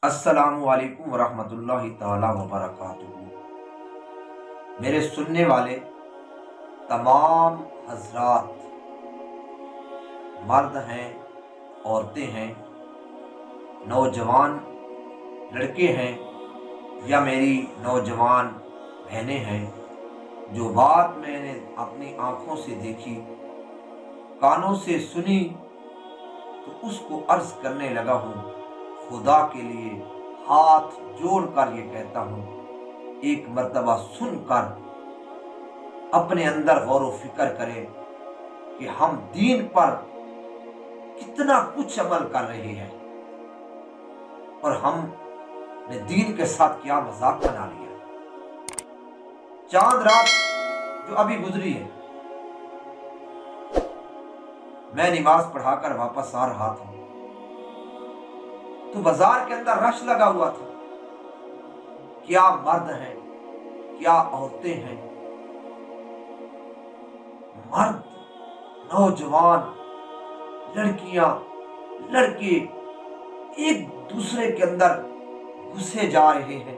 अस्सलामु अलैकुम वरहमतुल्लाहि ताला वबरकातुहू। मेरे सुनने वाले तमाम हजरात, मर्द हैं, औरतें हैं, नौजवान लड़के हैं या मेरी नौजवान बहनें हैं, जो बात मैंने अपनी आंखों से देखी, कानों से सुनी, तो उसको अर्ज करने लगा हूँ। खुदा के लिए हाथ जोड़कर ये कहता हूँ, एक मर्तबा सुनकर अपने अंदर गौर व फिक्र करें कि हम दीन पर कितना कुछ अमल कर रहे हैं और हमने दीन के साथ क्या मजाक बना लिया। चांद रात जो अभी गुजरी है, मैं नमाज पढ़ाकर वापस आ रहा था तो बाजार के अंदर रश लगा हुआ था। क्या मर्द हैं, क्या औरतें हैं, मर्द, नौजवान, लड़कियां, लड़के एक दूसरे के अंदर घुसे जा रहे हैं।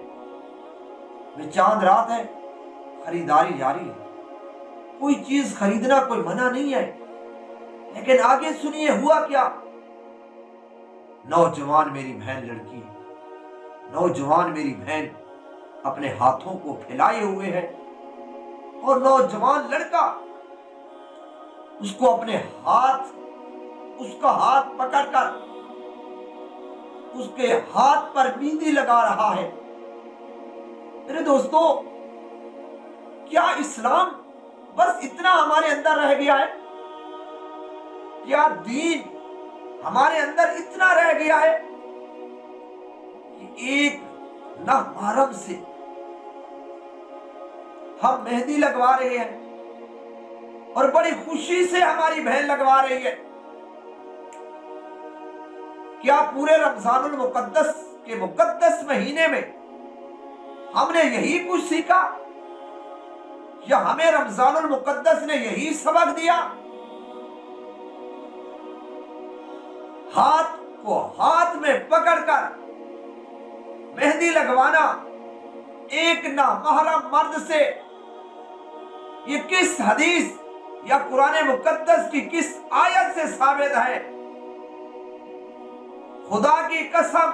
वे चांद रात है, खरीदारी जारी है, कोई चीज खरीदना कोई मना नहीं है, लेकिन आगे सुनिए हुआ क्या। नौजवान मेरी बहन लड़की, नौजवान मेरी बहन अपने हाथों को फैलाए हुए है और नौजवान लड़का उसको अपने हाथ, उसका हाथ पकड़कर उसके हाथ पर मेहंदी लगा रहा है। मेरे दोस्तों, क्या इस्लाम बस इतना हमारे अंदर रह गया है? क्या दीन हमारे अंदर इतना रह गया है कि एक नामहरम से हम मेहंदी लगवा रहे हैं और बड़ी खुशी से हमारी बहन लगवा रही है? क्या पूरे रमजानुल मुकद्दस के मुकद्दस महीने में हमने यही कुछ सीखा या हमें रमजानुल मुकद्दस ने यही सबक दिया? हाथ को हाथ में पकड़कर मेहंदी लगवाना एक नामहरम मर्द से, ये किस हदीस या कुरान मुकद्दस की किस आयत से साबित है? खुदा की कसम,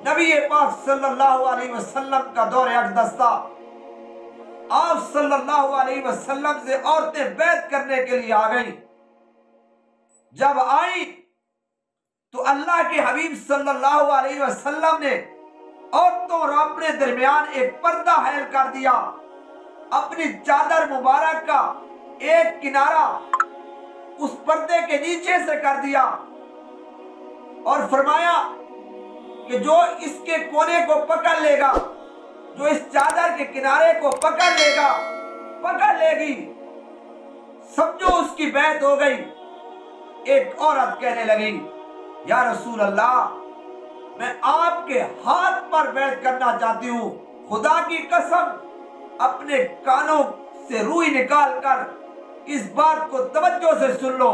नबी पाक सल्लल्लाहु अलैहि वसल्लम का दौर अक़दस था। आप सल्लल्लाहु अलैहि वसल्लम से औरतें बैत करने के लिए आ गई। जब आई तो अल्लाह के हबीब सल्लल्लाहु अलैहि वसल्लम ने औरतों और अपने दरमियान एक पर्दा हैल कर दिया। अपनी चादर मुबारक का एक किनारा उस पर्दे के नीचे से कर दिया और फरमाया कि जो इसके कोने को पकड़ लेगा, जो इस चादर के किनारे को पकड़ लेगा, पकड़ लेगी, समझो उसकी बैत हो गई। एक औरत कहने लगी, या रसूल अल्लाह, मैं आपके हाथ पर बैत करना चाहती हूँ। खुदा की कसम, अपने कानों से रूई निकाल कर इस बात को तवज्जो से सुन लो।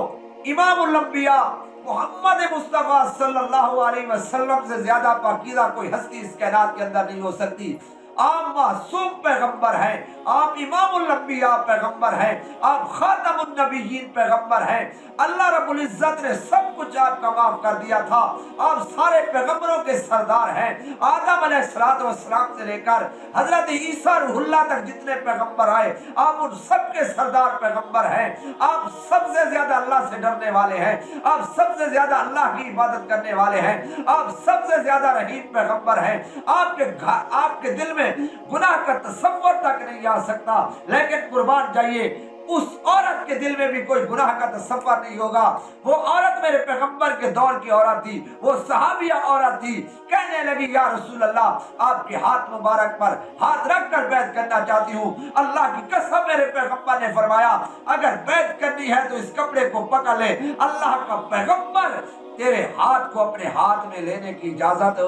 इमामुल अंबिया मोहम्मद मुस्तफा सल्लल्लाहु अलैहि वसल्लम से ज्यादा पाकीज़ा कोई हस्ती इस कायनात के अंदर नहीं हो सकती। आप मासूम पैगंबर हैं, आप इमामुल अंबिया पैगंबर हैं, आप खातमुन नबिय्यीन पैगंबर हैं। अल्लाह रब्बुल इज्जत ने सब कुछ आपका माफ कर दिया था। आप सारे पैगंबरों के सरदार हैं। आदम अलैहिस्सलाम से लेकर हजरत ईसा रूहुल्लाह तक जितने पैगंबर आए, आप उन सब के सरदार पैगंबर हैं। आप सबसे ज्यादा अल्लाह से डरने वाले हैं, आप सबसे ज्यादा अल्लाह की इबादत करने वाले हैं, आप सबसे ज्यादा रहीम पैगंबर हैं। आपके दिल में गुनाह का तसव्वुर तक नहीं आ सकता, लेकिन कुर्बान जाइए, उस औरत के दिल में भी कोई गुनाह का तसव्वुर नहीं होगा। वो औरत मेरे पैगंबर के दौर की औरत थी, वो सहाबिया औरत थी। कहने लगी, या रसूल अल्लाह, आपके हाथ मुबारक पर हाथ रख कर बैत करना चाहती हूँ। अल्लाह की कसम, मेरे पैगंबर ने फरमाया, अगर बैत करनी है तो इस कपड़े को पकड़ ले। अल्लाह का पैगंबर तेरे हाथ को अपने हाथ में लेने की इजाजत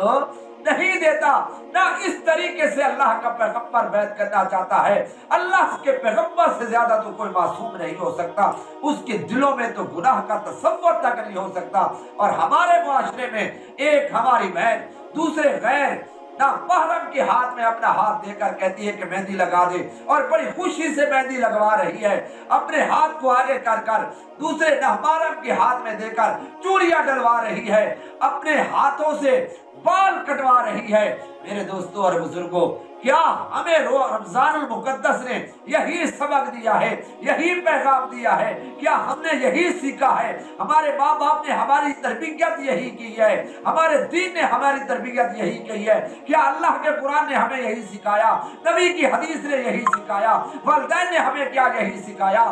नहीं देता। ना इस तरीके से अल्लाह का पैगंबर बैत करना चाहता है। अल्लाह के पैगंबर से ज्यादा तो कोई मासूम नहीं हो सकता। उसके दिलों में तो गुनाह का तसव्वुर तक नहीं हो सकता। और हमारे मुआशरे में एक हमारी बहन दूसरे गैर ना महरम के हाथ में अपना हाथ देकर कहती है कि मेहंदी लगा दे, और बड़ी खुशी से मेहंदी लगवा रही है, अपने हाथ को आगे कर कर दूसरे महरम के हाथ में देकर चूड़ियां डलवा रही है, अपने हाथों से बाल कटवा रही है। मेरे दोस्तों और बुजुर्गों, क्या हमें रमजानुल मुकद्दस ने यही सबक दिया है, यही पैगाम दिया है? क्या हमने यही सीखा है? हमारे माँ बाप ने हमारी तरबियत यही की है, हमारे दीन ने हमारी तरबियत यही की है? क्या अल्लाह के कुरान ने हमें यही सिखाया? नबी की हदीस ने यही सिखाया? वालिदैन ने हमें क्या यही सिखाया?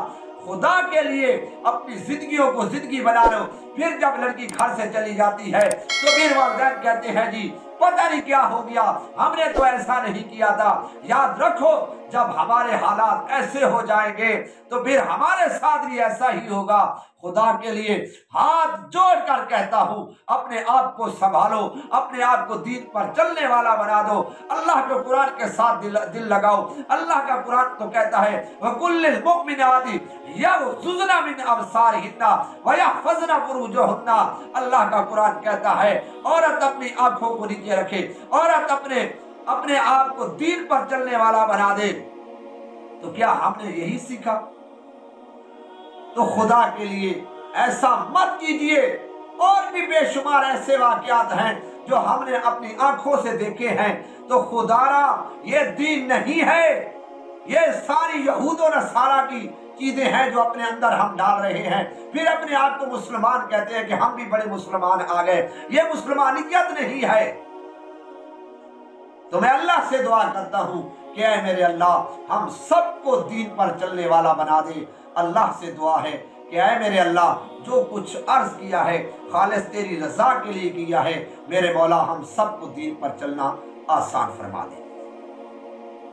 खुदा के लिए अपनी जिंदगियों को जिंदगी बना लो। फिर जब लड़की घर से चली जाती है तो फिर वालिदैन कहते हैं जी पता नहीं क्या हो गया, हमने तो ऐसा नहीं किया था। याद रखो, जब हमारे हालात ऐसे हो जाएंगे तो फिर हमारे साथ भी ऐसा ही होगा। खुदा के लिए हाथ जोड़कर कहता हूं, अपने आप को संभालो, अपने आप को दीन पर चलने वाला बना दो, अल्लाह के कुरान के साथ दिल लगाओ। अल्लाह का कुरान तो कहता है वकुल्लिल मुमिनाति यग़ज़ुज़ना मिन अबसारिहिन्ना व यहफ़ज़ना फ़ुरूजहन्ना। अल्लाह का कुरान कहता है औरत अपनी आंखों को नीचे रखे, औरत अपने आप को दीन पर चलने वाला बना दे। तो क्या हमने यही सीखा? तो खुदा के लिए ऐसा मत कीजिए। और भी बेशुमार ऐसे वाकयात हैं जो हमने अपनी आंखों से देखे हैं। तो खुदारा ये दीन नहीं है, ये सारी यहूद और नसारा की चीजें हैं जो अपने अंदर हम डाल रहे हैं। फिर अपने आप को मुसलमान कहते हैं कि हम भी बड़े मुसलमान आ गए। ये मुसलमानियत नहीं है। तो मैं अल्लाह से दुआ करता हूं कि ऐ मेरे अल्लाह हम सबको दीन पर चलने वाला बना दे। अल्लाह से दुआ है कि ऐ मेरे अल्लाह जो कुछ अर्ज किया है खालिस तेरी रजा के लिए किया है, मेरे मौला हम सबको दीन पर चलना आसान फरमा दे।